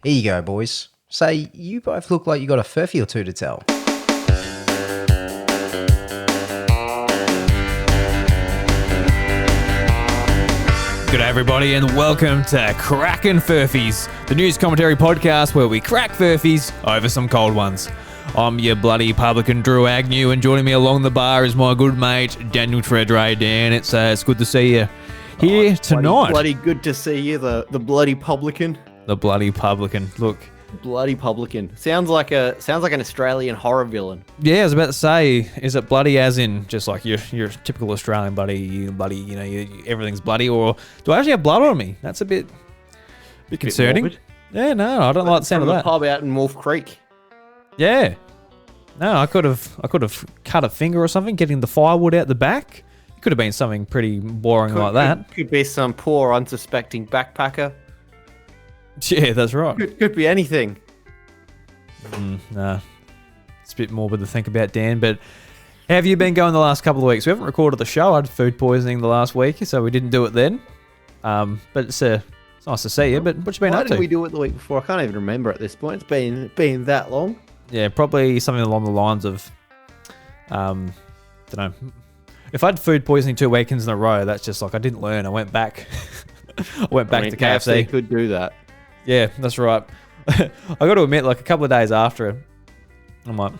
Here you go, boys. Say, you both look like you got a furphy or two to tell. G'day everybody and welcome to Crackin Furphys, the news commentary podcast where we crack furphies over some cold ones. I'm your bloody publican Drew Agnew, and joining me along the bar is my good mate Daniel Tredray. Dan, it's good to see you here tonight. Bloody good to see you, the bloody publican. The bloody publican. Look. Bloody publican. Sounds like an Australian horror villain. Yeah, I was about to say, is it bloody as in just like your typical Australian bloody, everything's bloody, or do I actually have blood on me? That's a bit concerning. Yeah, no, I don't like the sound of that. From the pub out in Wolf Creek. Yeah. No, I could have cut a finger or something, getting the firewood out the back. It could have been something pretty boring like that. Could be some poor unsuspecting backpacker. Yeah, that's right. Could be anything. Nah, it's a bit morbid to think about, Dan, but how have you been going the last couple of weeks? We haven't recorded the show. I had food poisoning the last week, so we didn't do it then. But it's nice to see you, but what you been up to? Why did we do it the week before? I can't even remember at this point. It's been that long. Yeah, probably something along the lines of, don't know. If I had food poisoning 2 weekends in a row, that's just like I didn't learn. I went back. To KFC. Could do that. Yeah, that's right. I got to admit, like a couple of days after it, I'm like,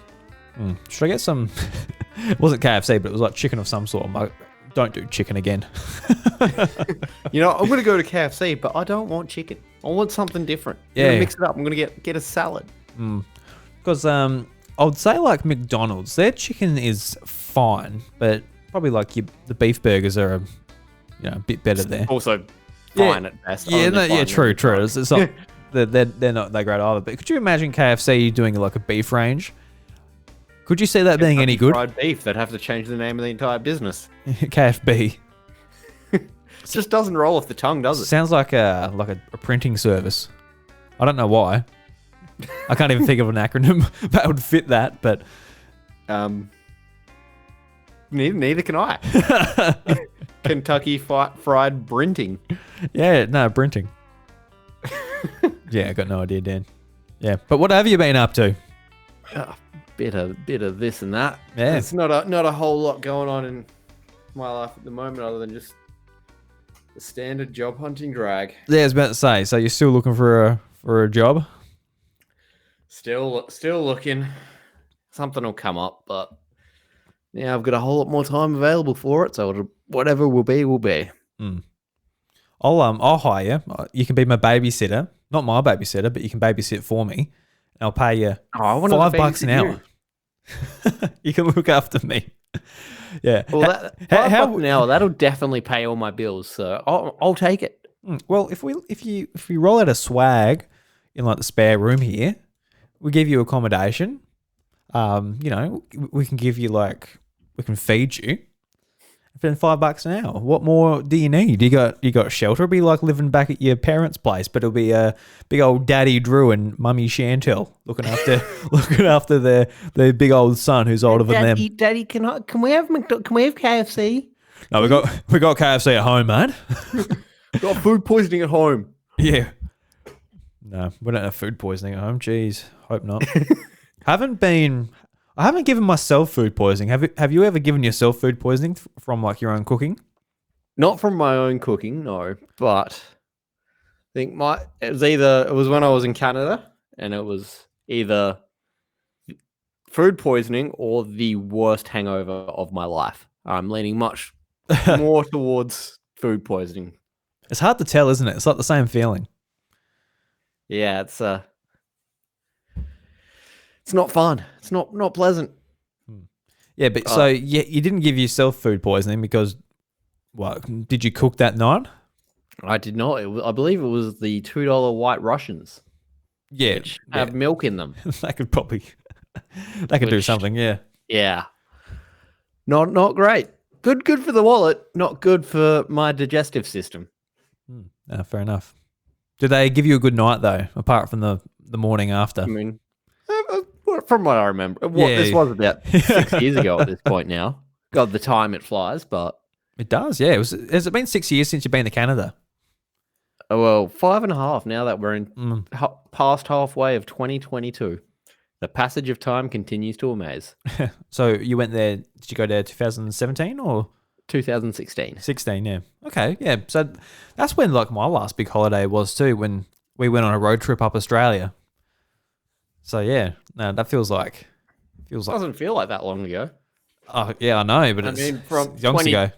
should I get some? It wasn't KFC, but it was like chicken of some sort. I'm like, don't do chicken again. I'm going to go to KFC, but I don't want chicken. I want something different. Yeah. I'm going to mix it up. I'm going to get a salad. Because I would say like McDonald's, their chicken is fine, but probably like the beef burgers are a bit better there. Also fine at best. True. It's not, they're not that great either. But could you imagine KFC doing like a beef range? Could you see that being any good? Fried beef, they'd have to change the name of the entire business. KFB. It just doesn't roll off the tongue, does it? Sounds like a printing service. I don't know why. I can't even think of an acronym that would fit that, but neither can I. Kentucky Fried Brinting. Yeah, no, Brinting. Yeah, I got no idea, Dan. Yeah, but what have you been up to? Bit of this and that. Yeah, it's not a whole lot going on in my life at the moment, other than just the standard job hunting drag. Yeah, I was about to say. So you're still looking for a job? Still looking. Something will come up, but yeah, I've got a whole lot more time available for it. So whatever will be, will be. I'll hire you. You can be my babysitter. Not my babysitter, but you can babysit for me. And I'll pay you $5 an hour. You can look after me. Yeah. Well, $5 an hour, that'll definitely pay all my bills. So I'll take it. Well, if we roll out a swag in like the spare room here, we give you accommodation. We can give you we can feed you. For $5 an hour, what more do you need? You got shelter. It'll be like living back at your parents' place, but it'll be a big old Daddy Drew and Mummy Chantel looking after their big old son who's older than them. Daddy, can we have KFC? No, we got KFC at home, man. Got food poisoning at home. Yeah. No, we don't have food poisoning at home. Jeez, hope not. I haven't given myself food poisoning. Have you ever given yourself food poisoning from like your own cooking? Not from my own cooking, no. But I think it was when I was in Canada, and it was either food poisoning or the worst hangover of my life. I'm leaning much more towards food poisoning. It's hard to tell, isn't it? It's like the same feeling. Yeah, it's not fun. It's not pleasant. Yeah, but so you didn't give yourself food poisoning because, did you cook that night? I did not. I believe it was the $2 White Russians. Yeah, which have milk in them. That could do something. Yeah. Yeah. Not great. Good for the wallet. Not good for my digestive system. Fair enough. Did they give you a good night though, apart from the morning after? I mean, from what I remember, this was about 6 years ago at this point now. God, the time it flies, but it does. Yeah. Has it been 6 years since you've been to Canada? well, 5.5 now that we're in Mm. past halfway of 2022. The passage of time continues to amaze. So you went there, did you go there 2017 or 2016. 16? Yeah. Okay. Yeah. So that's when like my last big holiday was too, when we went on a road trip up Australia. So yeah, no, that feels like, Doesn't feel like that long ago. oh yeah, I know, but I it's, mean, it's yonks ago.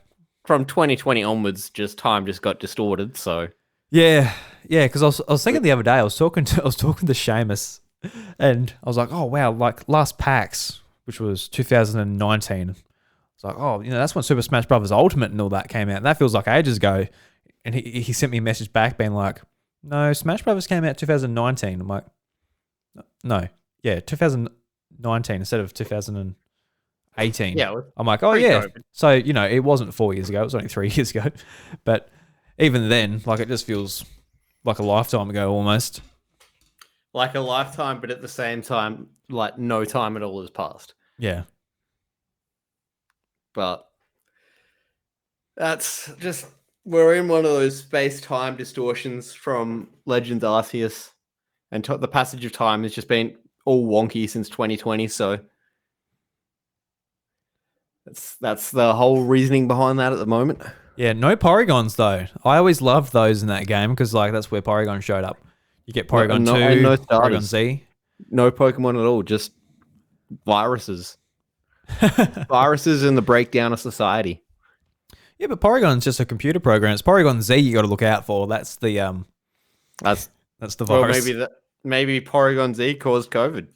from 2020 onwards, time just got distorted. So Yeah, yeah. Because I was thinking the other day, I was talking to Seamus, and I was like, oh wow, like last PAX, which was 2019. It's like, oh, that's when Super Smash Bros. Ultimate and all that came out. And that feels like ages ago. And he sent me a message back being like, no, Smash Bros. Came out 2019. I'm like, no, yeah, 2019 instead of 2018. yeah, I'm like, oh yeah. pre-COVID. So it wasn't 4 years ago. It was only 3 years ago. But even then, like it just feels like a lifetime ago almost. Like a lifetime, but at the same time, like no time at all has passed. Yeah. But that's just, we're in one of those space-time distortions from Legends Arceus, and the passage of time has just been all wonky since 2020. So that's the whole reasoning behind that at the moment. Yeah, no Porygons though. I always loved those in that game because like that's where Porygon showed up. You get Porygon 2, and no Porygon starters. Z. No Pokemon at all, just viruses. Viruses and the breakdown of society. Yeah, but Porygon's just a computer program. It's Porygon Z you got to look out for. That's the That's the virus. Well, maybe Porygon Z caused COVID.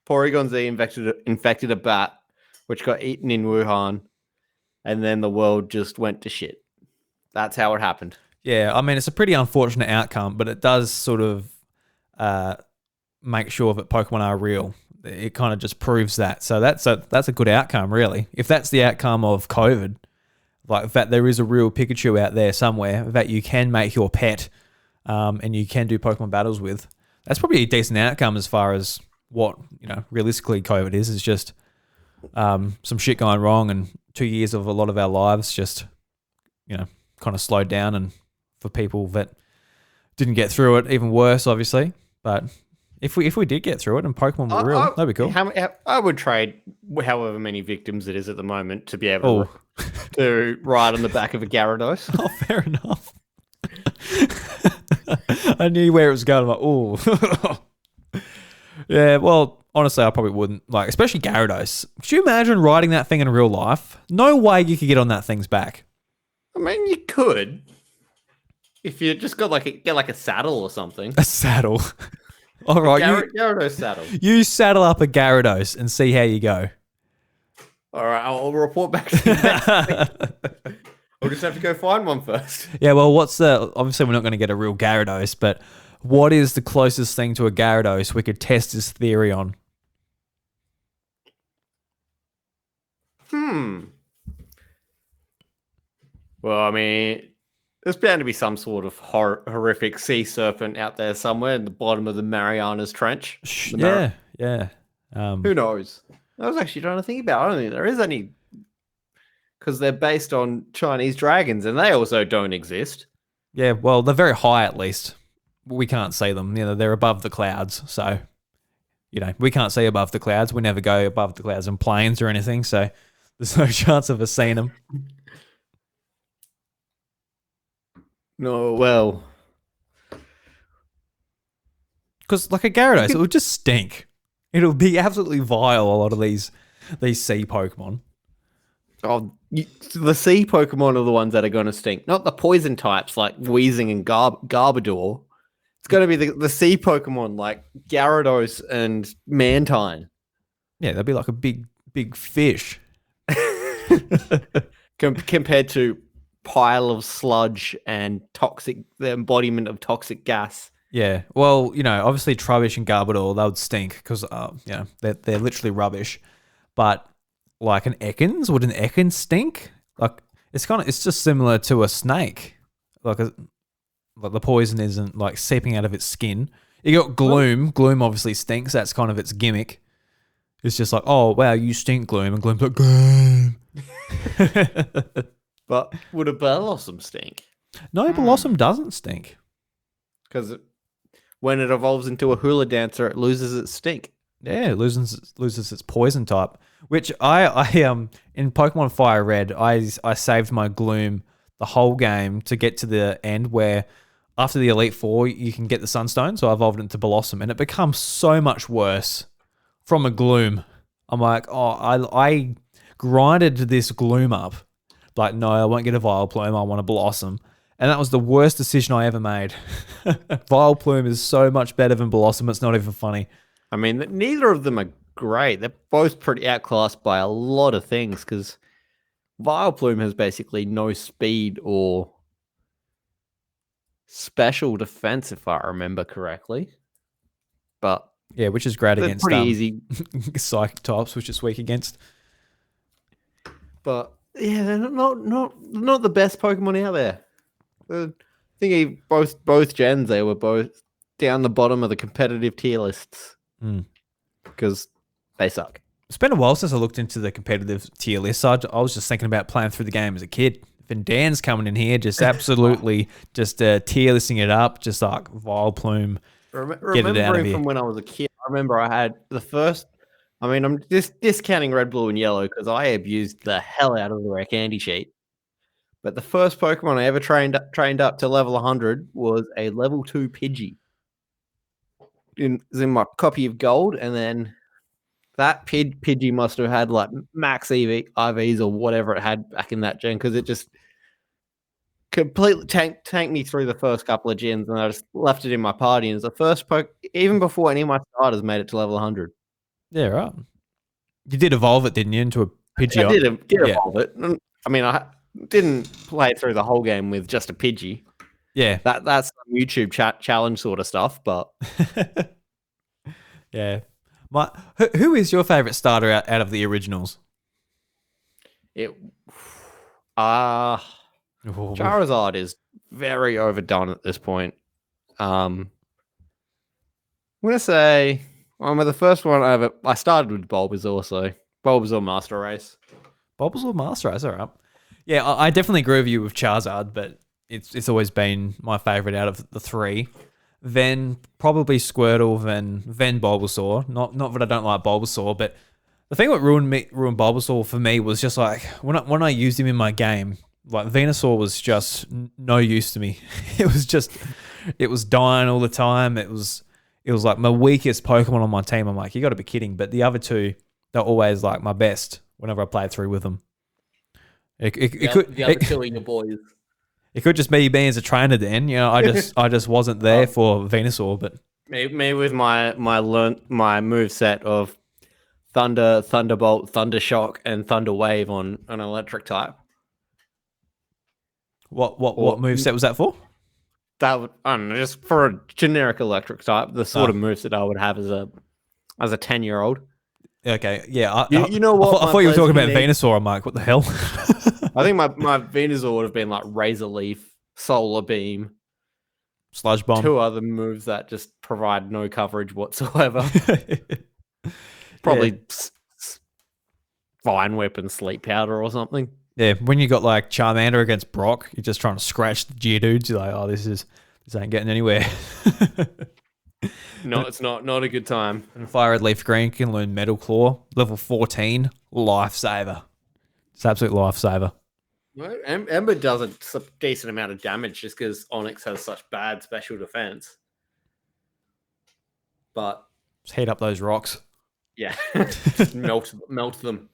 Porygon Z infected a bat, which got eaten in Wuhan, and then the world just went to shit. That's how it happened. Yeah, I mean it's a pretty unfortunate outcome, but it does sort of make sure that Pokemon are real. It kind of just proves that. So that's a good outcome, really. If that's the outcome of COVID, like that there is a real Pikachu out there somewhere that you can make your pet, and you can do Pokemon battles with. That's probably a decent outcome as far as what realistically COVID is. It's just some shit going wrong, and 2 years of a lot of our lives just kind of slowed down, and for people that didn't get through it, even worse, obviously. But if we did get through it and Pokemon were real, that'd be cool. I would trade however many victims it is at the moment to be able to ride on the back of a Gyarados. Oh, fair enough. I knew where it was going. I'm like, oh. Yeah, well, honestly, I probably wouldn't. Like, especially Gyarados. Could you imagine riding that thing in real life? No way you could get on that thing's back. I mean, you could. If you just got get a saddle or something. A saddle. All right, Gyarados saddle. You saddle up a Gyarados and see how you go. All right, I'll report back to you next week. We'll just have to go find one first. Yeah, well, obviously we're not going to get a real Gyarados, but what is the closest thing to a Gyarados we could test this theory on? Well, I mean, there's bound to be some sort of horrific sea serpent out there somewhere in the bottom of the Marianas Trench. Yeah. Who knows? I was actually trying to think about it. I don't think there is any, because they're based on Chinese dragons, and they also don't exist. Yeah, well, they're very high at least. We can't see them. They're above the clouds, so we can't see above the clouds. We never go above the clouds in planes or anything, so there's no chance of us seeing them. No, well, because like a Gyarados, it would just stink. It'll be absolutely vile. A lot of these sea Pokemon. Oh, the sea Pokemon are the ones that are going to stink, not the poison types like Weezing and Garbodor. It's going to be the sea Pokemon like Gyarados and Mantine. Yeah, they'll be like a big fish compared to pile of sludge and the embodiment of toxic gas. Yeah, well, obviously Trubbish and Garbodor, they would stink because they're literally rubbish. But like would an Ekans stink? Like it's just similar to a snake. Like the poison isn't like seeping out of its skin. You got Gloom. Gloom obviously stinks. That's kind of its gimmick. It's just like, oh wow, you stink, Gloom, and Gloom's like, Gloom. But would a Blossom stink? No, Blossom doesn't stink. because when it evolves into a hula dancer, it loses its stink. Yeah, it loses its poison type. Which I in Pokemon Fire Red, I saved my Gloom the whole game to get to the end where after the Elite Four you can get the Sunstone. So I evolved it into Blossom, and it becomes so much worse from a Gloom. I'm like, oh, I grinded this Gloom up. Like, no, I won't get a Vileplume. I want a Blossom. And that was the worst decision I ever made. Vileplume is so much better than Blossom. It's not even funny. I mean, neither of them are great. They're both pretty outclassed by a lot of things because Vileplume has basically no speed or special defense, if I remember correctly. But yeah, which is great against pretty easy psychic types, which is weak against. But yeah, they're not the best Pokemon out there. I think both gens, they were both down the bottom of the competitive tier lists because they suck. It's been a while since I looked into the competitive tier list. So I was just thinking about playing through the game as a kid. Then Dan's coming in here, just absolutely just tier listing it up, just like Vileplume. Remembering from when I was a kid, I remember I had the first. I mean, I'm just discounting red, blue, and yellow because I abused the hell out of the rare candy sheet. But the first Pokemon I ever trained up to level 100 was a level 2 Pidgey. It was in my copy of Gold, and then that Pidgey must have had like max IVs or whatever it had back in that gen because it just completely tanked me through the first couple of gens, and I just left it in my party. And it's the first even before any of my starters made it to level 100. Yeah, right. You did evolve it, didn't you, into a Pidgey? I did evolve it. I mean, I didn't play through the whole game with just a Pidgey. Yeah. That's some YouTube challenge sort of stuff, but... yeah. Who is your favourite starter out of the originals? Charizard is very overdone at this point. I'm going to say... Well, the first one I started with Bulbasaur, so Bulbasaur Master Race. Bulbasaur Master Race, all right. Yeah, I definitely agree with you with Charizard, but it's always been my favourite out of the three. Then probably Squirtle, then Bulbasaur. Not that I don't like Bulbasaur, but the thing that ruined Bulbasaur for me was just like when I used him in my game, like Venusaur was just no use to me. It was dying all the time. It was like my weakest Pokemon on my team. I'm like, you got to be kidding. But the other two, they're always like my best whenever I play through with them. The other two are your boys. It could just be me as a trainer then. You know, I just wasn't there for Venusaur. But me with my moveset of Thunder, Thunderbolt, Thunder Shock, and Thunder Wave on an electric type. What moveset was that for? That would, I don't know, just for a generic electric type, the sort of moveset I would have as a 10-year-old. Okay, yeah. You know what? I thought you were talking about Venusaur. I'm like, what the hell? I think my Venusaur would have been like Razor Leaf, Solar Beam, Sludge Bomb. 2 other moves that just provide no coverage whatsoever. Probably Vine Whip and Sleep Powder or something. Yeah, when you got like Charmander against Brock, you're just trying to scratch the Geodudes. You're like, oh, this ain't getting anywhere. No, it's not a good time. And Fire Red Leaf Green can learn Metal Claw, level 14, lifesaver. It's absolute lifesaver. Well, Ember does a decent amount of damage just because Onyx has such bad special defense. But just heat up those rocks. Yeah, melt them.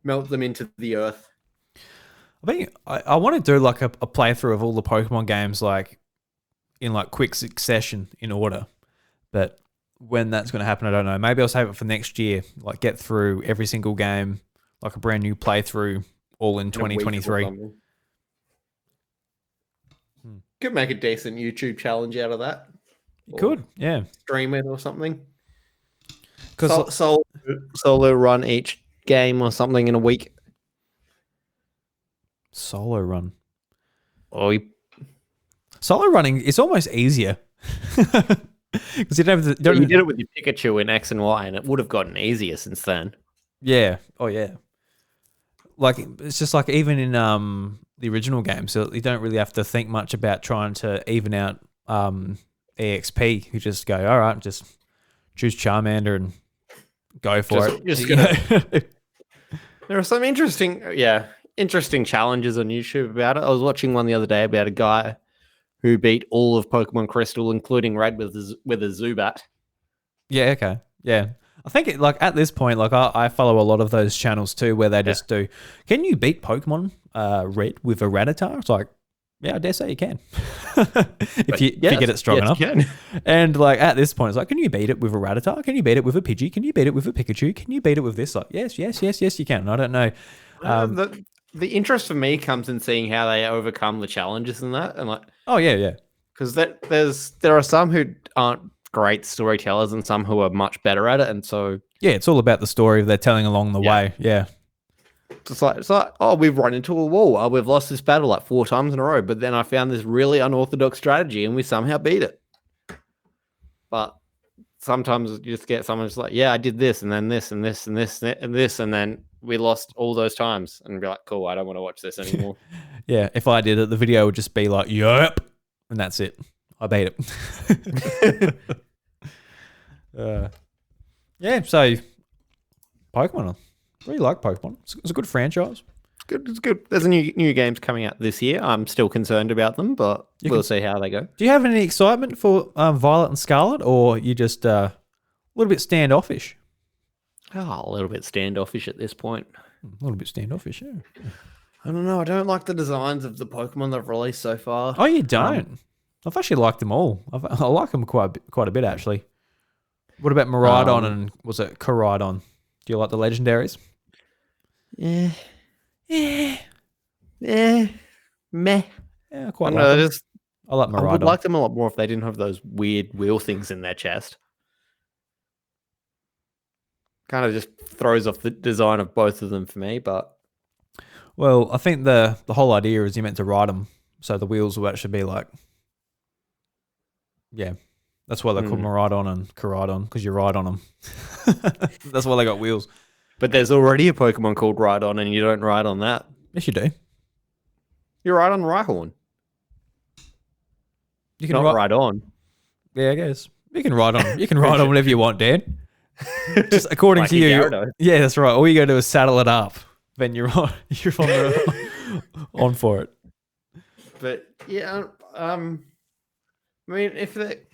Melt them into the earth. I think I want to do like a playthrough of all the Pokemon games like in like quick succession in order. But when that's going to happen, I don't know. Maybe I'll save it for next year. Like get through every single game, like a brand new playthrough, all in 2023. Could make a decent YouTube challenge out of that. You could, yeah. Stream it or something. Because solo run each game or something in a week. Solo run. Solo running is almost easier. Because you don't have to, you did it with your Pikachu in X and Y, and it would have gotten easier since then. Yeah. Oh yeah. Like it's just like even in the original game, so you don't really have to think much about trying to even out EXP who just go, all right, just choose Charmander and go for it. Just You know? There are some interesting challenges on YouTube about it. I was watching one the other day about a guy who beat all of Pokemon Crystal, including Red, with a Zubat. Yeah, okay. Yeah. I think at this point, I follow a lot of those channels too where they just do, can you beat Pokemon Red with a Rattata? It's like, yeah, I dare say you can. if you get it strong enough. You can. And at this point, it's like, can you beat it with a Rattata? Can you beat it with a Pidgey? Can you beat it with a Pikachu? Can you beat it with this? Like, yes, you can. And I don't know. The interest for me comes in seeing how they overcome the challenges and that, and oh yeah. Because there are some who aren't great storytellers and some who are much better at it, and so yeah, it's all about the story they're telling along the way. Yeah. It's like, oh, we've run into a wall. Oh, we've lost this battle like 4 times in a row. But then I found this really unorthodox strategy and we somehow beat it. But sometimes you just get someone just like, yeah, I did this and then this and this and this and this. And then we lost all those times and be like, cool, I don't want to watch this anymore. Yeah, if I did it, the video would just be like, yep. And that's it. I beat it. Yeah, so Pokemon. I really like Pokemon. It's a good franchise. It's good. There's a new games coming out this year. I'm still concerned about them, but we'll see how they go. Do you have any excitement for Violet and Scarlet, or you just a little bit standoffish? Oh, a little bit standoffish at this point. A little bit standoffish, yeah. I don't know. I don't like the designs of the Pokemon they've released so far. Oh, you don't? I've actually liked them all. I like them quite a bit, actually. What about Miraidon and was it Koraidon? Do you like the legendaries? Yeah. Meh. Yeah, I quite like them. I like Miraidon. I would like them a lot more if they didn't have those weird wheel things in their chest. Kind of just throws off the design of both of them for me, but... Well, I think the whole idea is you're meant to ride them, so the wheels will actually be like... Yeah, that's why they're called Miraidon and Koraidon, because you ride on them. That's why they got wheels. But there's already a Pokemon called Rhydon, and you don't ride on that. Yes, you do. You ride on Rhyhorn. You can ride on. Yeah, I guess you can ride on. You can ride on whatever you want, Dan. Just according like to you. Gyarados. Yeah, that's right. All you got to do is saddle it up. Then you're on. You're on for it. But yeah, I mean,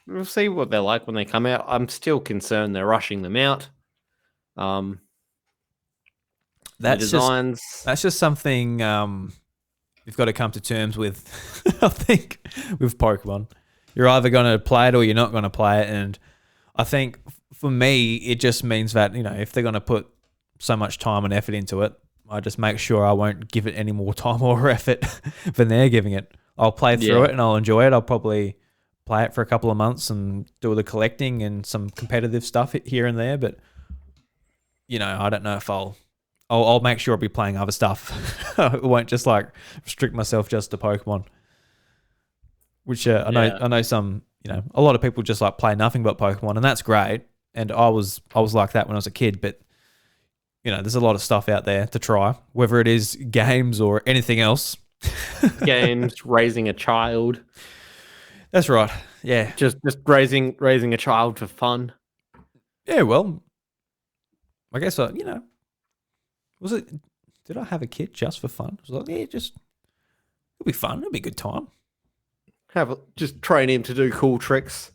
we'll see what they're like when they come out. I'm still concerned they're rushing them out. That's just something you've got to come to terms with. I think with Pokemon, you're either going to play it or you're not going to play it. And I think for me, it just means that if they're going to put so much time and effort into it, I just make sure I won't give it any more time or effort than they're giving it. I'll play through it and I'll enjoy it. I'll probably play it for a couple of months and do all the collecting and some competitive stuff here and there. But I don't know if I'll make sure I'll be playing other stuff. I won't just restrict myself just to Pokemon. Which I know some, a lot of people just play nothing but Pokemon, and that's great. And I was like that when I was a kid, but there's a lot of stuff out there to try, whether it is games or anything else. Games, raising a child. That's right. Yeah. Just raising a child for fun. Yeah, well, I guess was it? Did I have a kid just for fun? I was like, yeah, it'll be fun. It'll be a good time. Just train him to do cool tricks.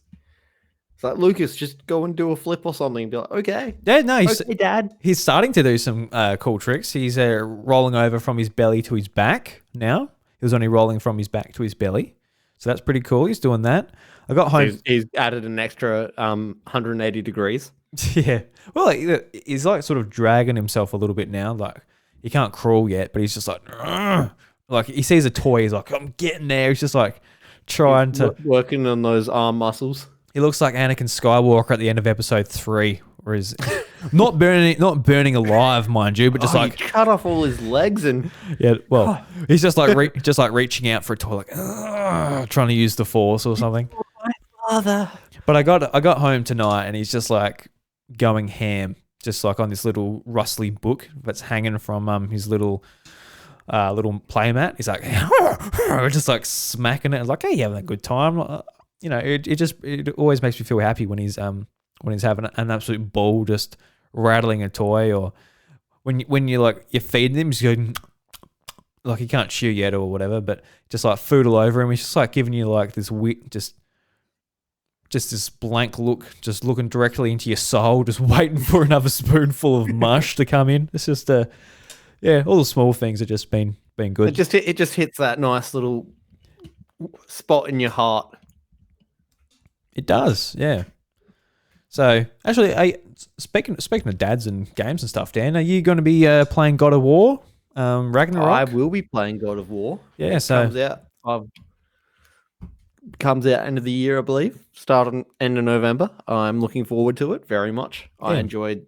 It's like, Lucas, just go and do a flip or something. And be like, okay. Yeah, no, okay, Dad. He's starting to do some cool tricks. He's rolling over from his belly to his back now. He was only rolling from his back to his belly. So that's pretty cool. He's doing that. I got home. He's added an extra 180 degrees. Yeah. Well, he's sort of dragging himself a little bit now. He can't crawl yet, but he's just he sees a toy. He's like, I'm getting there. He's just trying to working on those arm muscles. He looks like Anakin Skywalker at the end of episode 3, where he's not burning alive, mind you, but just he cut off all his legs and he's just reaching out for a toy, trying to use the Force or something. My father. But I got home tonight and he's just going ham, just on this little rustly book that's hanging from his little playmat. He's just smacking it. I was like, hey, you having a good time? it always makes me feel happy when he's having an absolute ball just rattling a toy, or when you're feeding him, he's going like he can't chew yet or whatever, but just like food all over him. He's just like giving you like this just this blank look, just looking directly into your soul, just waiting for another spoonful of mush to come in. It's just all the small things have just been good. It just hits that nice little spot in your heart. It does, yeah. So actually, speaking of dads and games and stuff, Dan, are you going to be playing God of War, Ragnarok? I will be playing God of War. Yeah, comes out end of the year, I believe. End of November. I'm looking forward to it very much. Yeah. I enjoyed.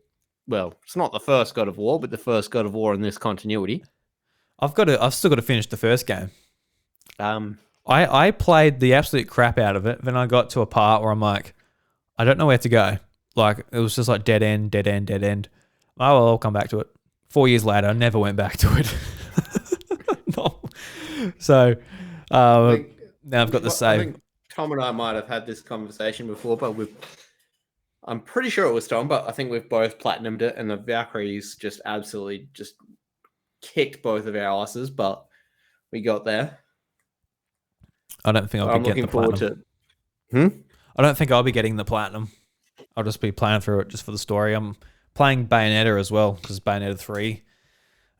Well, it's not the first God of War, but the first God of War in this continuity. I've still got to finish the first game. I played the absolute crap out of it. Then I got to a part where I'm like, I don't know where to go. Like, it was just like dead end. Oh, well, I'll come back to it. 4 years later, I never went back to it. No. So, now I've got the save. I think Tom and I might have had this conversation before, but I'm pretty sure it was Tom, but I think we've both platinumed it, and the Valkyries just absolutely just kicked both of our asses, but we got there. I don't think I'll be getting the platinum. I don't think I'll be getting the platinum. I'll just be playing through it just for the story. I'm playing Bayonetta as well, because Bayonetta 3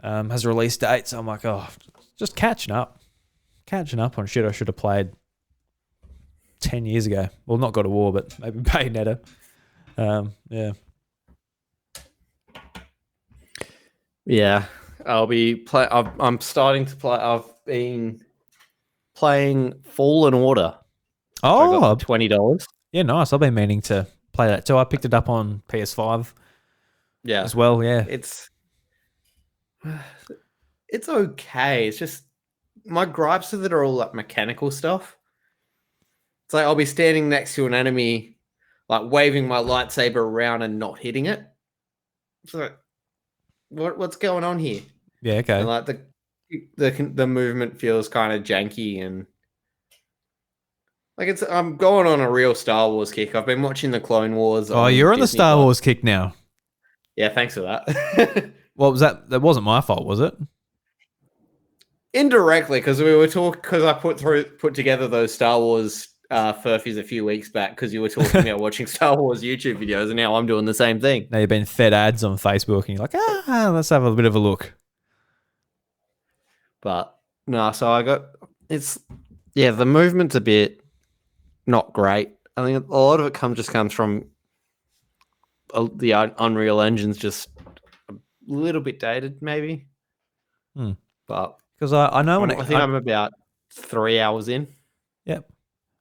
has a release date, so I'm like, just catching up on shit I should have played 10 years ago. Well, not God of War, but maybe Bayonetta. Yeah. Yeah, I'll be I'm starting to play. I've been playing Fallen Order. Oh, $20. Yeah, nice. I've been meaning to play that too. I picked it up on PS5. Yeah, as well. Yeah, it's okay. It's just my gripes with it are all like mechanical stuff. It's like I'll be standing next to an enemy, like waving my lightsaber around and not hitting it. It's like, what's going on here? Yeah, okay. And like the movement feels kind of janky, and like I'm going on a real Star Wars kick. I've been watching the Clone Wars. Oh, you're on the Star Wars kick now. Yeah, thanks for that. What was that? That wasn't my fault, was it? Indirectly, because we were talking. Because I put together those Star Wars Furphys a few weeks back. Because you were talking about watching Star Wars YouTube videos, and now I'm doing the same thing. Now you've been fed ads on Facebook, and you're like, let's have a bit of a look. But no, so the movement's a bit not great. I think a lot of it comes from the Unreal Engine's just a little bit dated, maybe. But because I know when I think I'm about 3 hours in. Yep.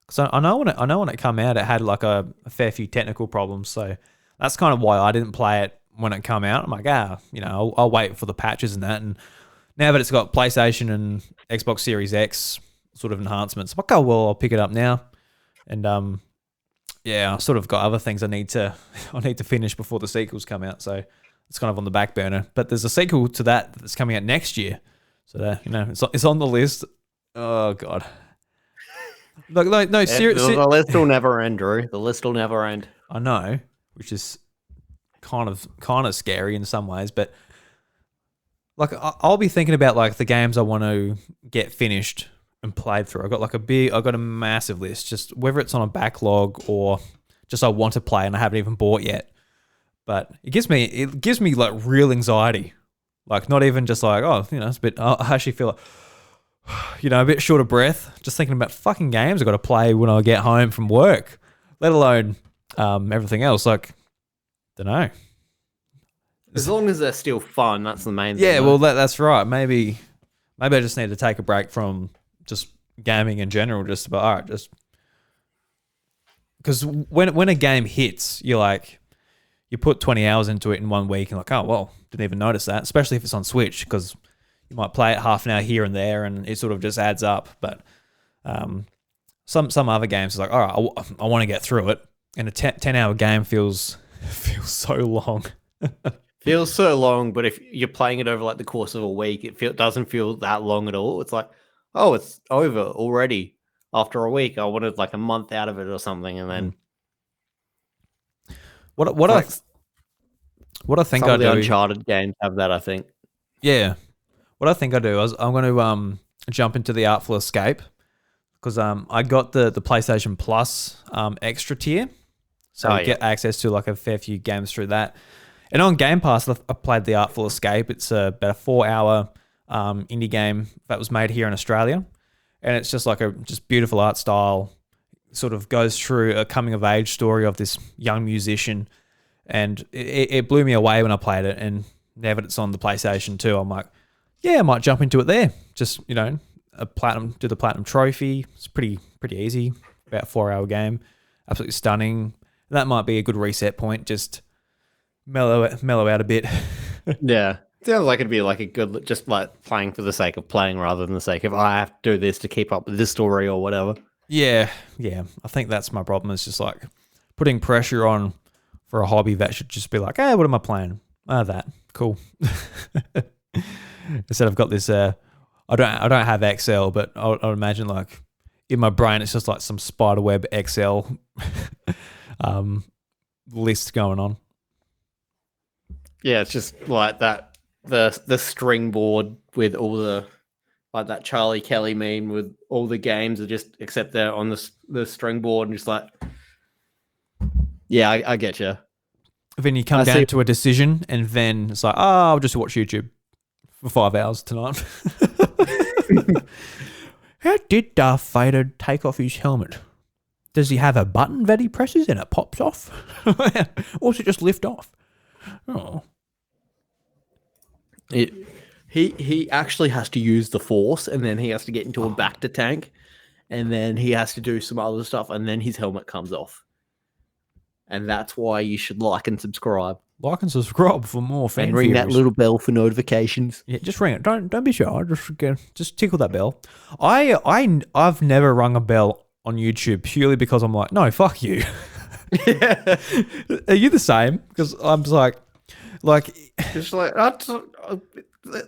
So I know when it came out, it had like a fair few technical problems. So that's kind of why I didn't play it when it came out. I'm like, I'll wait for the patches and that. And now that it's got PlayStation and Xbox Series X sort of enhancements, I'm like, I'll pick it up now. And I sort of got other things I need to finish before the sequels come out. So it's kind of on the back burner. But there's a sequel to that that's coming out next year. So it's on the list. Oh God. No, seriously. The list will never end, Drew. The list will never end. I know, which is kind of scary in some ways, but like I'll be thinking about like the games I want to get finished and played through. I've got a massive list, just whether it's on a backlog or just I want to play and I haven't even bought yet. But it gives me like real anxiety. Like not even just like, it's a bit, I actually feel like, a bit short of breath just thinking about fucking games I've got to play when I get home from work, let alone everything else. Like, don't know. As long as they're still fun, that's the main thing. Yeah, well, that's right. Maybe I just need to take a break from just gaming in general. Just about, all right, just because when a game hits, you're like, you put 20 hours into it in 1 week and like, oh, well, didn't even notice that, especially if it's on Switch, because you might play it half an hour here and there and it sort of just adds up. But some other games is like, all right, I want to get through it. And a 10-hour game feels so long. Feels so long, but if you're playing it over like the course of a week, it doesn't feel that long at all. It's like, oh, it's over already. after a week. I wanted like a month out of it or something, and then What like I think some I of the do. Uncharted games have that. I think. Yeah. What I think I do is I'm going to jump into the Artful Escape because I got the PlayStation Plus extra tier, so I get access to like a fair few games through that. And on Game Pass, I played the Artful Escape. It's about a 4-hour indie game that was made here in Australia, and it's just like a just beautiful art style. Sort of goes through a coming of age story of this young musician, and it blew me away when I played it. And now that it's on the PlayStation 2, I'm like, yeah, I might jump into it there. Just do the platinum trophy. It's pretty easy. About 4-hour game, absolutely stunning. That might be a good reset point. Just mellow out a bit. Yeah. Sounds like it'd be like a good, just like playing for the sake of playing rather than the sake of I have to do this to keep up with this story or whatever. Yeah. I think that's my problem. It's just like putting pressure on for a hobby that should just be like, hey, what am I playing? That cool. Instead, I've got this. I don't have Excel, but I would imagine like in my brain, it's just like some spiderweb Excel list going on. Yeah, it's just like that the string board with all the like that Charlie Kelly meme with all the games are just except they're on the string board and just like yeah, I get you. Then you come down to a decision, and then it's like, I'll just watch YouTube for 5 hours tonight. How did Darth Vader take off his helmet? Does he have a button that he presses and it pops off? Or does it just lift off? Oh. He actually has to use the Force, and then he has to get into a Bacta tank, and then he has to do some other stuff, and then his helmet comes off. And that's why you should like and subscribe. Like and subscribe for more fan and ring theories. that little bell for notifications. Yeah, just ring it. Don't be shy. Just tickle that bell. I've never rung a bell on YouTube purely because I'm like, no, fuck you. Yeah. Are you the same? Because I'm just like just like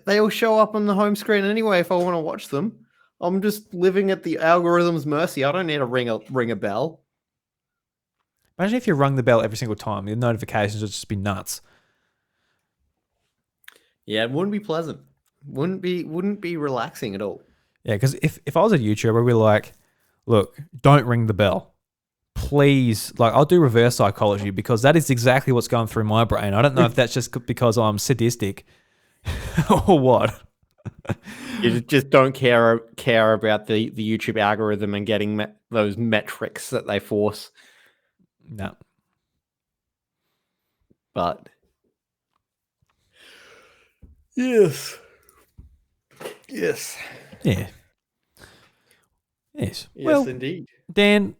they all show up on the home screen anyway. If I want to watch them, I'm just living at the algorithm's mercy. I don't need to ring a bell. Imagine if you rung the bell every single time. The notifications would just be nuts. Yeah, it wouldn't be pleasant. Wouldn't be relaxing at all. Yeah, because if I was a YouTuber, we'd be like, look, don't ring the bell. Please, like, I'll do reverse psychology because that is exactly what's going through my brain. I don't know if that's just because I'm sadistic or what. You just don't care about the YouTube algorithm and getting those metrics that they force. No. But yes. Yeah. Yes. Yes, Well, indeed. Dan,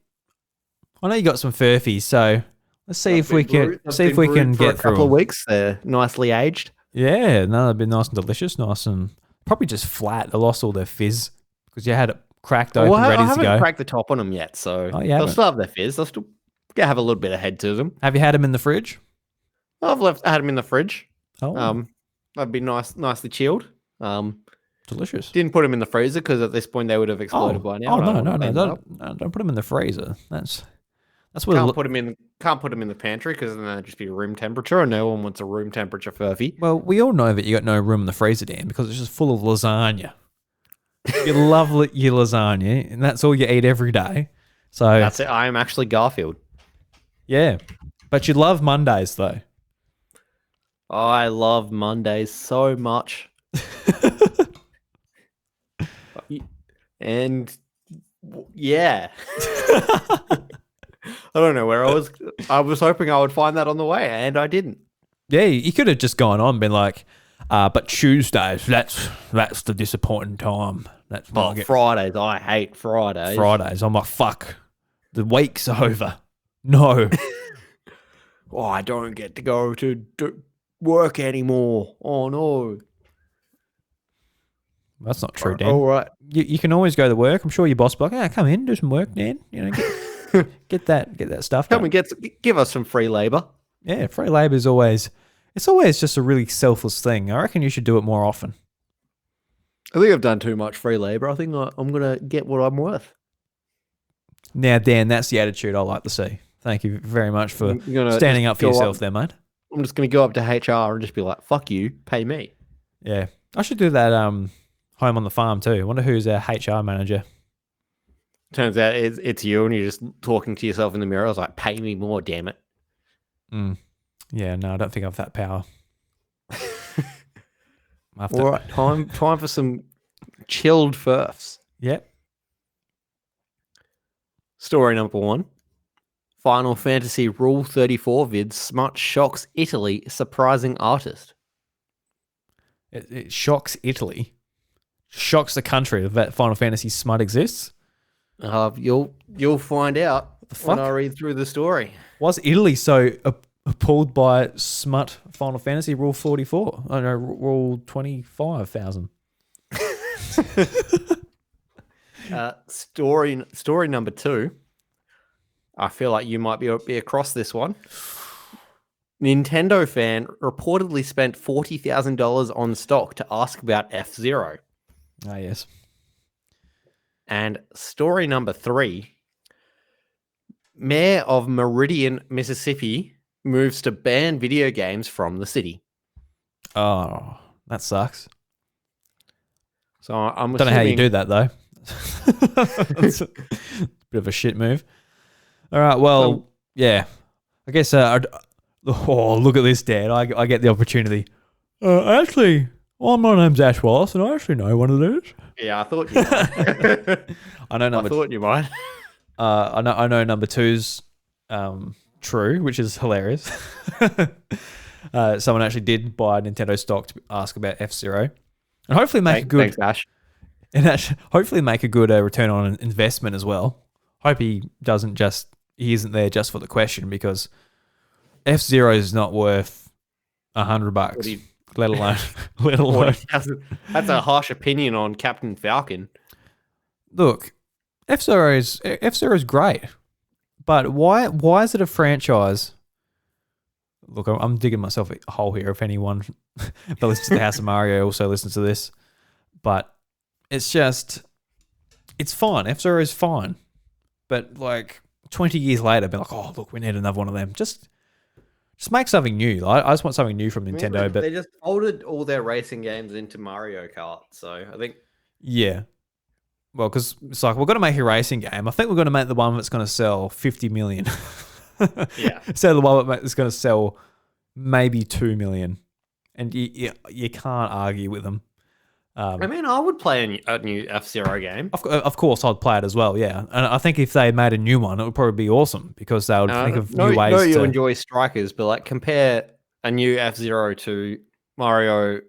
I know you got some furfies, so let's see if we can get a through couple of them. weeks. They're nicely aged. Yeah, no, they've been nice and delicious, nice and probably just flat. They lost all their fizz because you had it cracked open, ready to go. I haven't cracked the top on them yet, so they'll still have their fizz. They'll still have a little bit of head to them. Have you had them in the fridge? I had them in the fridge. Oh, that'd be nicely chilled. Delicious. Didn't put them in the freezer because at this point they would have exploded by now. Oh no! Don't put them in the freezer. That's what. Can't put them in the pantry because then they'd just be room temperature, and no one wants a room temperature furphy. Well, we all know that you got no room in the freezer, Dan, because it's just full of lasagna. You love your lasagna, and that's all you eat every day. So that's it. I am actually Garfield. Yeah, but you love Mondays though. I love Mondays so much. And yeah. I don't know where I was. I was hoping I would find that on the way, and I didn't. Yeah, you could have just gone on and been like, but Tuesdays, that's the disappointing time. That's Fridays. I hate Fridays. I'm like, fuck. The week's over. No. I don't get to go to work anymore. Oh no. That's not true, Dan. All right. You can always go to work. I'm sure your boss will be like, come in, do some work, Dan. Get that stuff done. Come and give us some free labor. Yeah, free labor is always just a really selfless thing. I reckon you should do it more often. I think I've done too much free labor. I think I'm going to get what I'm worth. Now, Dan, that's the attitude I like to see. Thank you very much for You're gonna standing just up for go yourself up- there, mate. I'm just going to go up to HR and just be like, fuck you, pay me. Yeah. I should do that home on the farm too. I wonder who's our HR manager. Turns out it's you and you're just talking to yourself in the mirror. I was like, pay me more, damn it. Yeah, no, I don't think I have that power. All right, time for some chilled furfs. Yep. Story number 1. Final Fantasy Rule 34 vid smut shocks Italy surprising artist. It shocks Italy. Shocks the country that Final Fantasy smut exists. You'll find out when fuck? I read through the story. Was Italy so appalled by smut Final Fantasy Rule 44? Oh no, Rule 25,000. Story number 2. I feel like you might be across this one. Nintendo fan reportedly spent $40,000 on stock to ask about F-Zero. Ah, yes. And story number 3. Mayor of Meridian, Mississippi moves to ban video games from the city. Oh, that sucks. So I'm Don't know how you do that though. It's a bit of a shit move. All right, well, yeah. I guess. Oh, look at this, Dad. I get the opportunity. Actually, well, my name's Ash Wallace, and I actually know one of those. Yeah, I thought you might. I know I thought you might. I know number 2's true, which is hilarious. Someone actually did buy Nintendo stock to ask about F-Zero, and hopefully make a good. Thanks, Ash. And actually, hopefully make a good return on investment as well. Hope he isn't there just for the question, because F-Zero is not worth $100, let alone. That's a harsh opinion on Captain Falcon. Look, F-Zero is great, but why is it a franchise? Look, I'm digging myself a hole here. If anyone that listens to the House of Mario also listens to this, but it's fine. F-Zero is fine, but like 20 years later, be like, oh look, we need another one of them. Just make something new. I just want something new from Nintendo. But they just folded all their racing games into Mario Kart, so I think yeah. Well, because it's like, we're going to make a racing game. I think we're going to make the one that's going to sell 50 million. Yeah. So the one that's going to sell maybe 2 million. And you can't argue with them. I mean, I would play a new F-Zero game. Of course, I'd play it as well, yeah. And I think if they made a new one, it would probably be awesome, because they would think of new ways to... you enjoy Strikers, but like compare a new F-Zero to Mario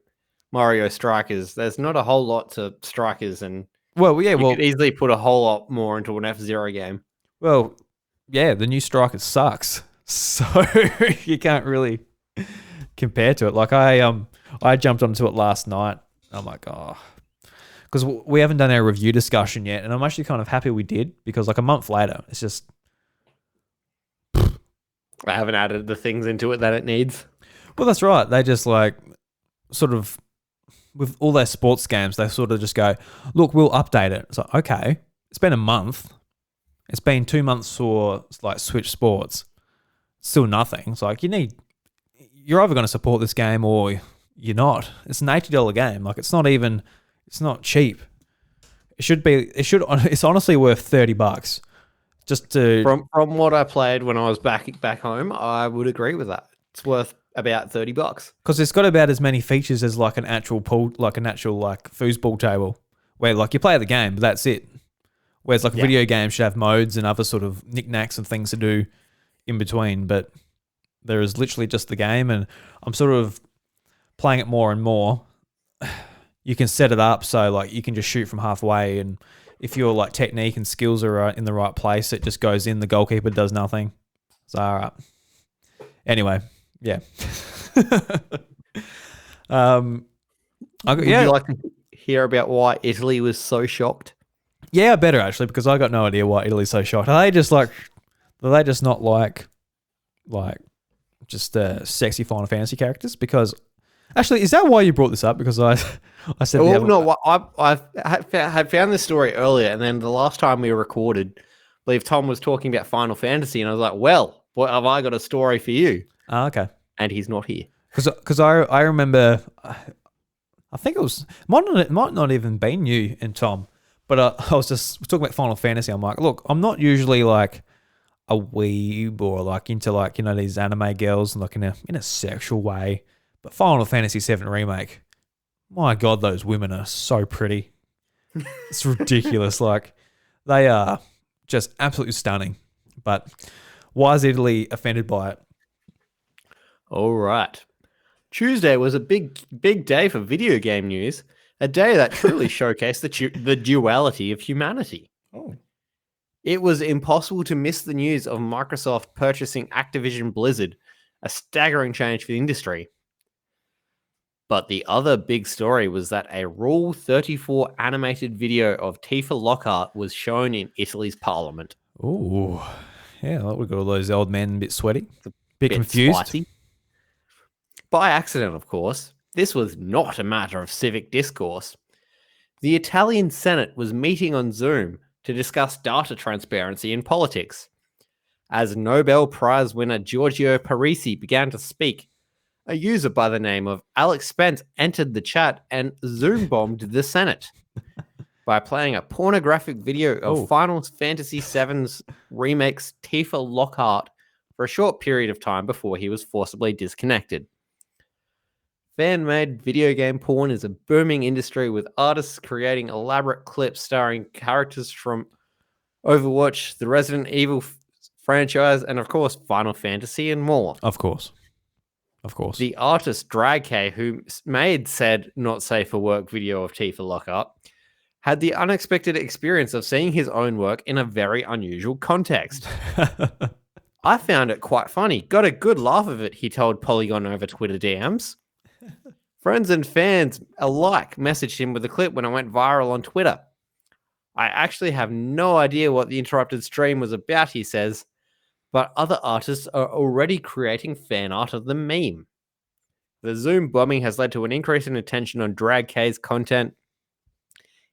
Strikers. There's not a whole lot to Strikers, and you could easily put a whole lot more into an F-Zero game. Well, yeah, the new Strikers sucks, so you can't really compare to it. Like I jumped onto it last night. I'm like, oh, because we haven't done our review discussion yet, and I'm actually kind of happy we did, because like a month later, it's just... I haven't added the things into it that it needs. Well, that's right. They just like sort of, with all their sports games, they sort of just go, look, we'll update it. It's like, okay, it's been a month. It's been 2 months for like Switch Sports. Still nothing. It's like, you're either going to support this game or you're not. It's an $80 game. Like, it's not cheap. It's honestly worth $30 just to... From what I played when I was back home, I would agree with that. It's worth about $30. Because it's got about as many features as like an actual pool, like an actual like foosball table, where like you play the game, but that's it. Whereas like a video game should have modes and other sort of knickknacks and things to do in between, but there is literally just the game, and I'm sort of playing it more and more. You can set it up so like you can just shoot from halfway, and if your like technique and skills are in the right place, it just goes in. The goalkeeper does nothing. So all right. Anyway, yeah. Would you like to hear about why Italy was so shocked? Yeah, better actually, because I got no idea why Italy's so shocked. Are they just not like just sexy Final Fantasy characters? Because actually, is that why you brought this up? Because I said... Well, no, I had found this story earlier, and then the last time we recorded, believe Tom was talking about Final Fantasy, and I was like, well, what have I got a story for you? Oh, okay. And he's not here. Because I remember, I think it might not even been you and Tom, but I was talking about Final Fantasy. I'm like, look, I'm not usually like a weeb or like into like, you know, these anime girls like in a sexual way, but Final Fantasy VII Remake, my God, those women are so pretty. It's ridiculous. Like they are just absolutely stunning. But why is Italy offended by it? All right. Tuesday was a big day for video game news, a day that truly showcased the duality of humanity. Oh. It was impossible to miss the news of Microsoft purchasing Activision Blizzard, a staggering change for the industry. But the other big story was that a Rule 34 animated video of Tifa Lockhart was shown in Italy's parliament. Ooh. Yeah, like we got all those old men a bit sweaty, bit Bit confused. spicy. By accident, of course. This was not a matter of civic discourse. The Italian Senate was meeting on Zoom to discuss data transparency in politics. As Nobel Prize winner Giorgio Parisi began to speak, a user by the name of Alex Spence entered the chat and Zoom bombed the Senate by playing a pornographic video of Final Fantasy VII's remake's Tifa Lockhart for a short period of time before he was forcibly disconnected. Fan-made video game porn is a booming industry with artists creating elaborate clips starring characters from Overwatch, the Resident Evil franchise, and of course, Final Fantasy and more. Of course. The artist Dragk, who made said not safe for work video of Tifa Lockhart, had the unexpected experience of seeing his own work in a very unusual context. I found it quite funny. Got a good laugh of it, he told Polygon over Twitter DMs. Friends and fans alike messaged him with the clip when it went viral on Twitter. I actually have no idea what the interrupted stream was about, he says, but other artists are already creating fan art of the meme. The Zoom bombing has led to an increase in attention on Dragk's content.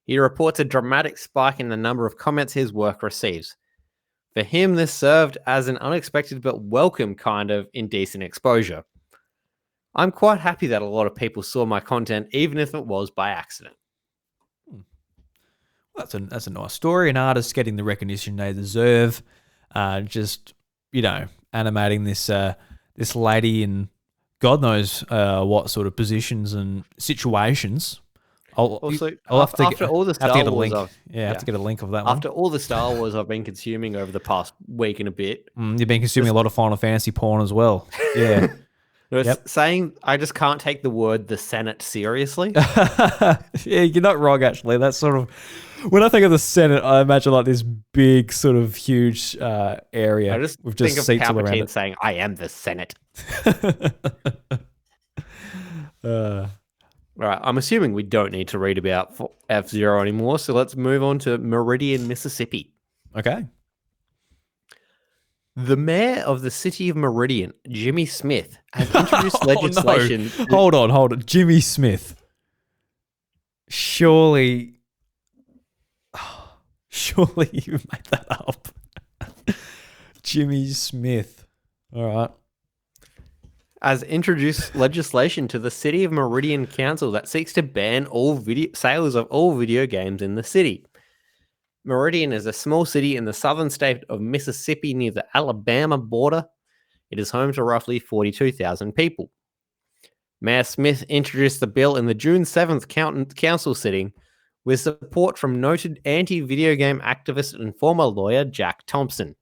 He reports a dramatic spike in the number of comments his work receives. For him, this served as an unexpected but welcome kind of indecent exposure. I'm quite happy that a lot of people saw my content, even if it was by accident. That's a nice story. An artist getting the recognition they deserve. Just, you know, animating this lady in God knows what sort of positions and situations. I'll have to after all the Star get a Wars, link. I have to get a link of that one. After all the Star Wars I've been consuming over the past week and a bit, You've been consuming a lot of Final Fantasy porn as well. Yeah. Saying I just can't take the word the Senate seriously. Yeah, you're not wrong, actually. That's sort of, when I think of the Senate, I imagine like this big sort of huge area. I just with think just of seats all around Palpatine it. saying, I am the Senate. All right, I'm assuming we don't need to read about F-Zero anymore, so let's move on to Meridian, Mississippi. Okay. The mayor of the city of Meridian, Jimmy Smith, has introduced legislation. No. Hold on. Jimmy Smith. Surely you made that up. Jimmy Smith. All right. Has introduced legislation to the City of Meridian Council that seeks to ban all sales of all video games in the city. Meridian is a small city in the southern state of Mississippi near the Alabama border. It is home to roughly 42,000 people. Mayor Smith introduced the bill in the June 7th council sitting with support from noted anti-video game activist and former lawyer Jack Thompson.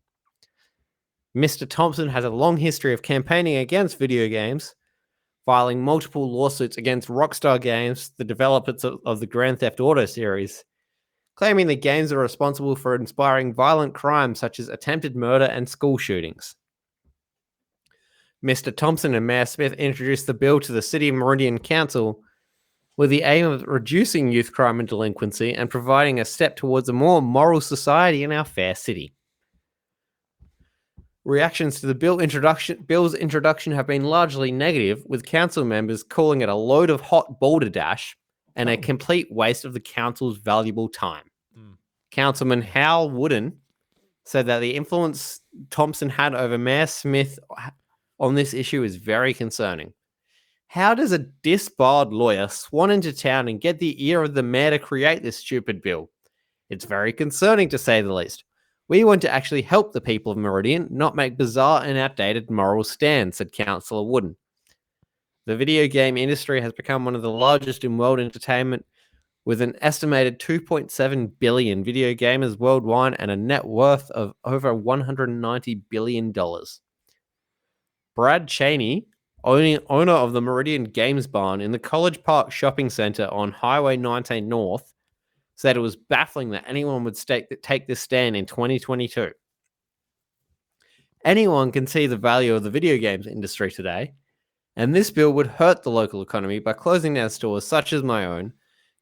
Mr. Thompson has a long history of campaigning against video games, filing multiple lawsuits against Rockstar Games, the developers of the Grand Theft Auto series, claiming the games are responsible for inspiring violent crimes such as attempted murder and school shootings. Mr. Thompson and Mayor Smith introduced the bill to the City of Meridian Council with the aim of reducing youth crime and delinquency and providing a step towards a more moral society in our fair city. Reactions to the bill's introduction have been largely negative, with council members calling it a load of hot balderdash and a complete waste of the council's valuable time. Councilman Hal Wooden said that the influence Thompson had over Mayor Smith on this issue is very concerning. How does a disbarred lawyer swan into town and get the ear of the mayor to create this stupid bill? It's very concerning, to say the least. We want to actually help the people of Meridian, not make bizarre and outdated moral stands, said Councillor Wooden. The video game industry has become one of the largest in world entertainment, with an estimated 2.7 billion video gamers worldwide and a net worth of over $190 billion. Brad Cheney, owner of the Meridian Games Barn in the College Park Shopping Centre on Highway 19 North, said it was baffling that anyone would take this stand in 2022. Anyone can see the value of the video games industry today, and this bill would hurt the local economy by closing down stores such as my own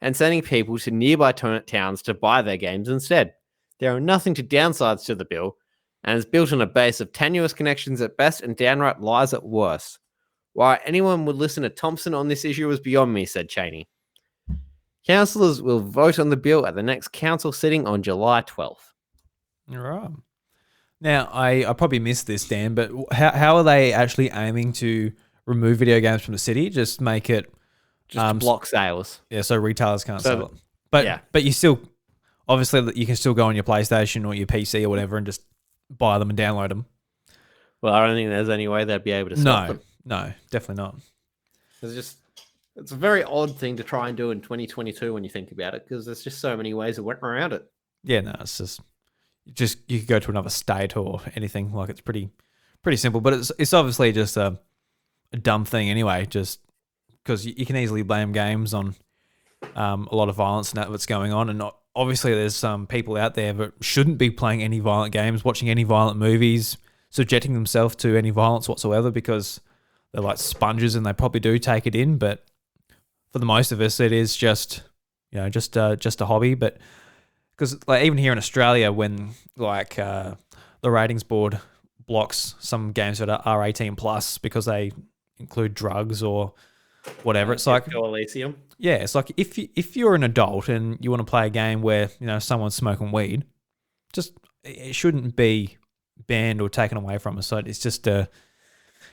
and sending people to nearby towns to buy their games instead. There are nothing to downsides to the bill, and is built on a base of tenuous connections at best and downright lies at worst. Why anyone would listen to Thompson on this issue is beyond me, said Cheney. Councillors will vote on the bill at the next council sitting on July 12th. All right. Now, I probably missed this, Dan, but how are they actually aiming to remove video games from the city? Just make it... Just block sales. Yeah, so retailers can't sell it. But yeah. But you still... Obviously, you can still go on your PlayStation or your PC or whatever and just buy them and download them. Well, I don't think there's any way they'd be able to stop them. No, definitely not. It's a very odd thing to try and do in 2022 when you think about it, because there's just so many ways of went around it. Yeah, no, it's just you could go to another state or anything. Like, it's pretty simple, but it's obviously just a dumb thing anyway. Just because you can easily blame games on a lot of violence and that's going on, and obviously there's some people out there that shouldn't be playing any violent games, watching any violent movies, subjecting themselves to any violence whatsoever, because they're like sponges and they probably do take it in. But for the most of us, it is just a hobby. But because like even here in Australia, when like the ratings board blocks some games that are 18 plus because they include drugs or whatever, it's like Elysium. Yeah, it's like if you're an adult and you want to play a game where someone's smoking weed, it shouldn't be banned or taken away from us. So it's just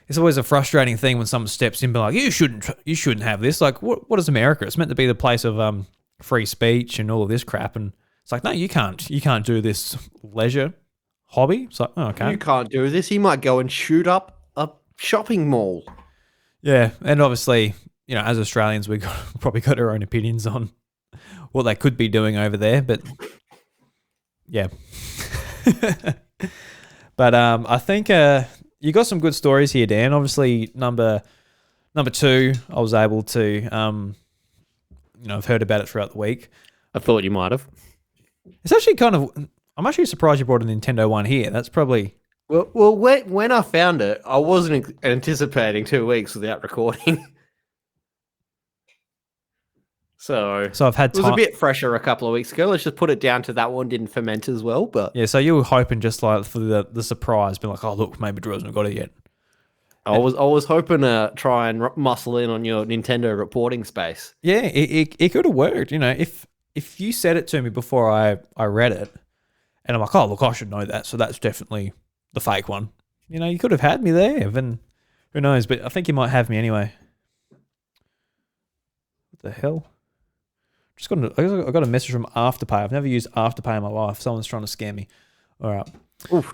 it's always a frustrating thing when someone steps in and be like, you shouldn't have this. Like, what is America? It's meant to be the place of free speech and all of this crap, and it's like, no, you can't do this leisure hobby. It's like, oh, okay, you can't do this. He might go and shoot up a shopping mall. Yeah, and obviously, as Australians, we've probably got our own opinions on what they could be doing over there, but yeah. But I think you got some good stories here, Dan. Obviously, number 2, I was able to, I've heard about it throughout the week. I thought you might have. It's actually I'm actually surprised you brought a Nintendo one here. That's probably... Well, when I found it, I wasn't anticipating 2 weeks without recording. So I've had time. It was a bit fresher a couple of weeks ago. Let's just put it down to that one didn't ferment as well. But yeah, so you were hoping just like for the surprise, being like, oh look, maybe Drew hasn't got it yet. I was hoping to try and muscle in on your Nintendo reporting space. Yeah, it could have worked. If you said it to me before I read it, and I'm like, oh look, I should know that. So that's definitely the fake one. You could have had me there. Then who knows? But I think you might have me anyway. What the hell? I got a message from Afterpay. I've never used Afterpay in my life. Someone's trying to scam me. All right. Oof.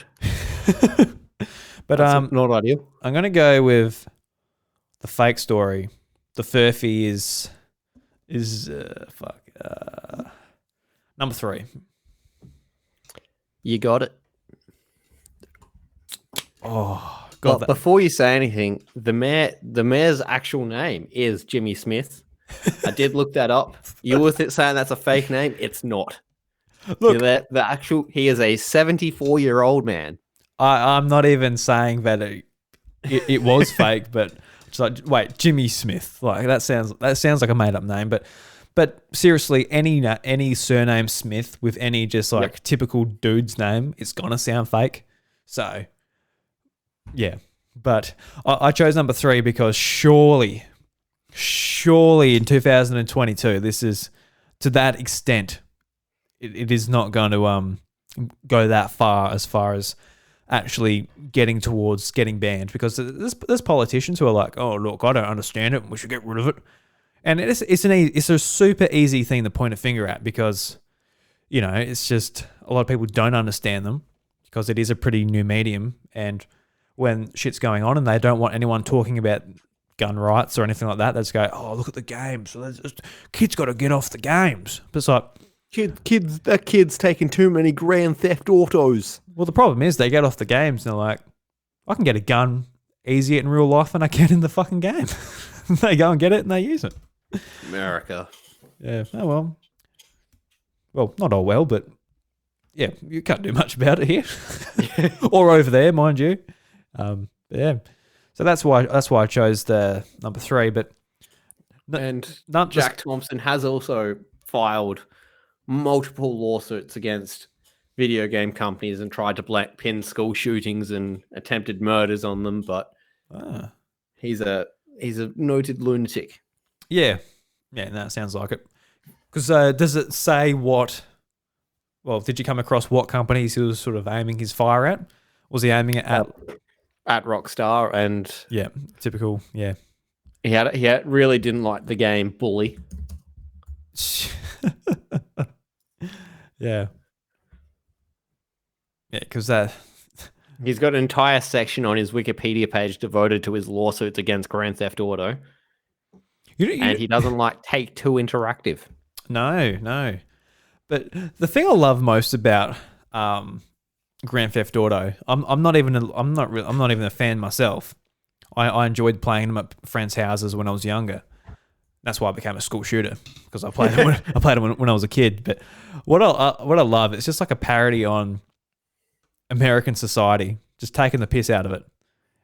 But that's not ideal. I'm gonna go with the fake story. The Furphy is number 3. You got it. Oh God! But before you say anything, the mayor's actual name is Jimmy Smith. I did look that up. You were saying that's a fake name. It's not. Look, he is a 74-year-old man. I'm not even saying that it was fake, but it's like, wait, Jimmy Smith. Like that sounds like a made up name, but seriously, any surname Smith with any just like typical dude's name, it's gonna sound fake. So yeah, but I chose number 3 because surely in 2022, this is to that extent, it is not going to go that far as actually getting towards getting banned, because there's politicians who are like, oh look, I don't understand it, we should get rid of it. And it's a super easy thing to point a finger at, because it's just a lot of people don't understand them, because it is a pretty new medium, and when shit's going on and they don't want anyone talking about gun rights or anything like that, they just go, oh, look at the games, kids got to get off the games. But it's like, that kid's taking too many Grand Theft Autos. well, the problem is they get off the games and they're like, I can get a gun easier in real life than I can in the fucking game. They go and get it and they use it. America. Yeah. Oh, well. Well, not all well, but yeah, you can't do much about it here. Or over there, mind you. Yeah. So that's why I chose the number 3. But Jack Thompson has also filed multiple lawsuits against video game companies and tried to pin school shootings and attempted murders on them, but he's a noted lunatic. Yeah, that sounds like it. Because does it say what? Well, did you come across what companies he was sort of aiming his fire at? Was he aiming it at Rockstar? And yeah, typical. Yeah, he really didn't like the game Bully. Yeah, because he's got an entire section on his Wikipedia page devoted to his lawsuits against Grand Theft Auto. And he doesn't like Take-Two Interactive. No. But the thing I love most about Grand Theft Auto, I'm not even a fan myself. I enjoyed playing them at friends' houses when I was younger. That's why I became a school shooter, because I played them when I was a kid. But what I love, it's just like a parody on American society, just taking the piss out of it.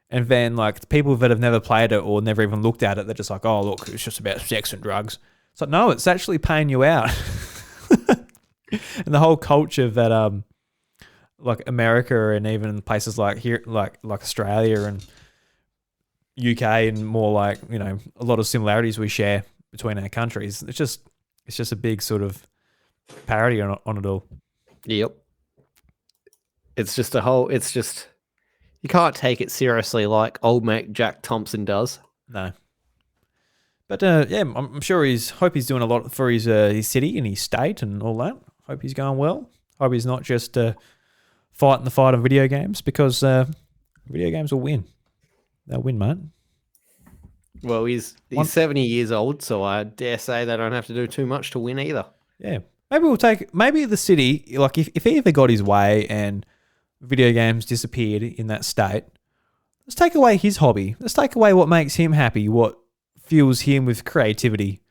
And then like the people that have never played it or never even looked at it, they're just like, oh look, it's just about sex and drugs. It's like, no, it's actually paying you out. And the whole culture that like America and even places like here, like Australia and UK, and more like, a lot of similarities we share between our countries. It's just a big sort of parody on it all. Yep. It's just you can't take it seriously like old mate Jack Thompson does. No. But yeah, I'm sure hope he's doing a lot for his city and his state and all that. Hope he's going well. Hope he's not just fighting the fight of video games, because video games will win. They'll win, mate. Well, he's 70 years old, so I dare say they don't have to do too much to win either. Yeah. Maybe the city, like if he ever got his way and video games disappeared in that state, let's take away his hobby. Let's take away what makes him happy, what fuels him with creativity.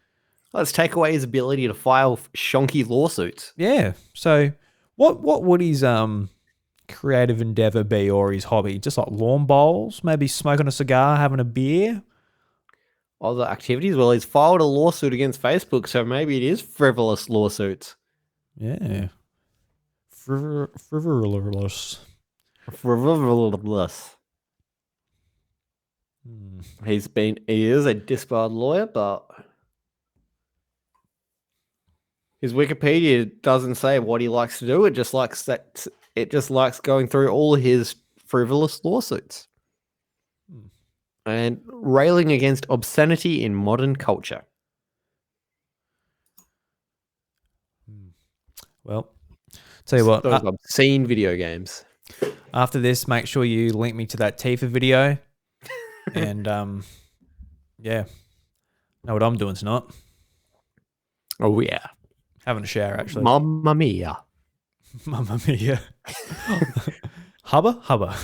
Let's take away his ability to file shonky lawsuits. Yeah. So what would his creative endeavor be, or his hobby? Just like lawn bowls, maybe smoking a cigar, having a beer? Other activities? Well, he's filed a lawsuit against Facebook, so maybe it is frivolous lawsuits. Yeah. Frivolous. Frivolous. He is a disbarred lawyer, but his Wikipedia doesn't say what he likes to do. It just likes going through all his frivolous lawsuits and railing against obscenity in modern culture. Well, tell you what, those obscene video games. After this, make sure you link me to that Tifa video. And yeah, know what I'm doing tonight. Oh yeah, having a shower actually. Mamma mia. Mamma mia. Hubba.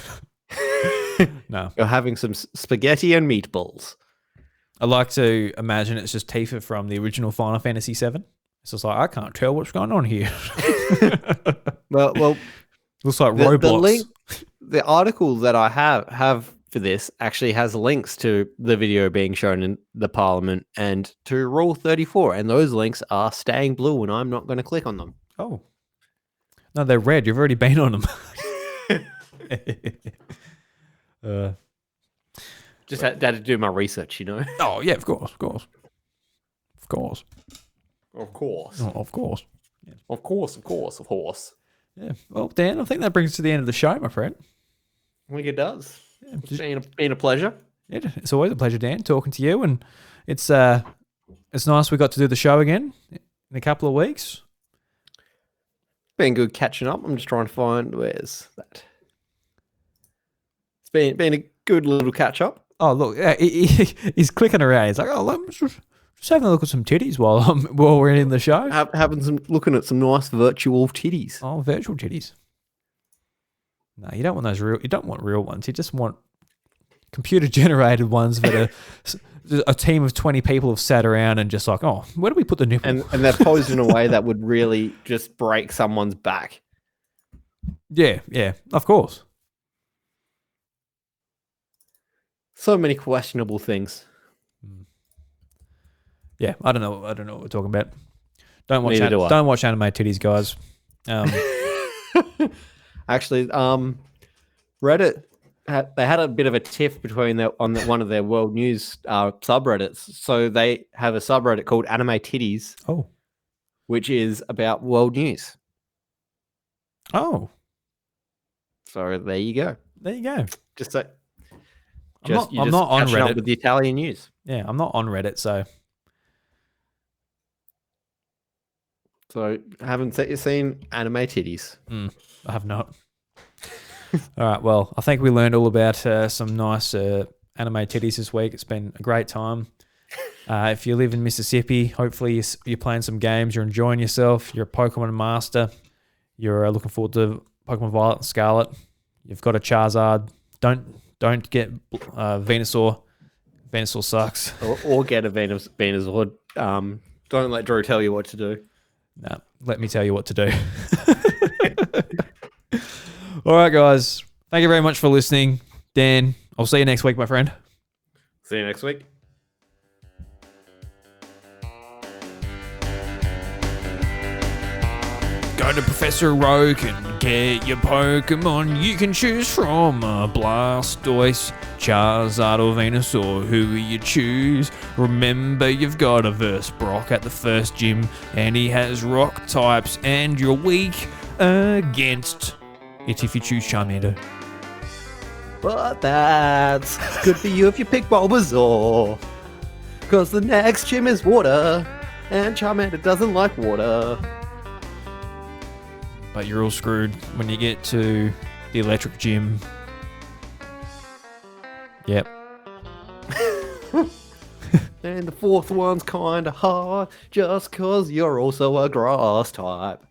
No, you're having some spaghetti and meatballs. I like to imagine it's just Tifa from the original Final Fantasy VII. It's just like, I can't tell what's going on here. well, looks like Roblox. The article that I have for this actually has links to the video being shown in the Parliament and to Rule 34, and those links are staying blue, and I'm not going to click on them. Oh, no, they're red. You've already been on them. Just had to do my research, Oh yeah, of course. Yeah. Of course. Yeah. Well, Dan, I think that brings us to the end of the show, my friend. I think it does. Yeah, It's been a pleasure. it's always a pleasure, Dan, talking to you, and it's nice we got to do the show again in a couple of weeks. Been good catching up. I'm just trying to find where's that. It's been a good little catch up. Oh, look, he's clicking around. He's like, oh, let's just having a look at some titties while we're in the show. Looking at some nice virtual titties. Oh, virtual titties. No, you don't want those real. You don't want real ones. You just want computer generated ones that are a team of 20 people have sat around and just like, oh, where do we put the nipple? And they're posed in a way that would really just break someone's back. Yeah, of course. So many questionable things. Yeah, I don't know what we're talking about. Don't watch anime titties, guys. Actually, Reddit they had a bit of a tiff between one of their world news subreddits. So they have a subreddit called Anime Titties. Oh, which is about world news. Oh, so there you go. There you go. I'm not on Reddit up with the Italian news. Yeah, I'm not on Reddit, so haven't seen Anime Titties? I have not. All right, well, I think we learned all about some nice anime titties this week. It's been a great time. If you live in Mississippi, hopefully you're playing some games, you're enjoying yourself, you're a Pokemon master, you're looking forward to Pokemon Violet and Scarlet, you've got a Charizard, don't get Venusaur. Venusaur sucks. Or get a Venusaur. Don't let Drew tell you what to do. No, let me tell you what to do. All right, guys. Thank you very much for listening. Dan, I'll see you next week, my friend. See you next week. Go to Professor Oak and get your Pokemon. You can choose from Blastoise, Charizard or Venusaur. Who will you choose? Remember, you've got to verse Brock at the first gym, and he has rock types, and you're weak against it if you choose Charmander. But that's good for you if you pick Bulbasaur. Because the next gym is water, and Charmander doesn't like water. But you're all screwed when you get to the electric gym. Yep. And the fourth one's kinda hard, just cause you're also a grass type.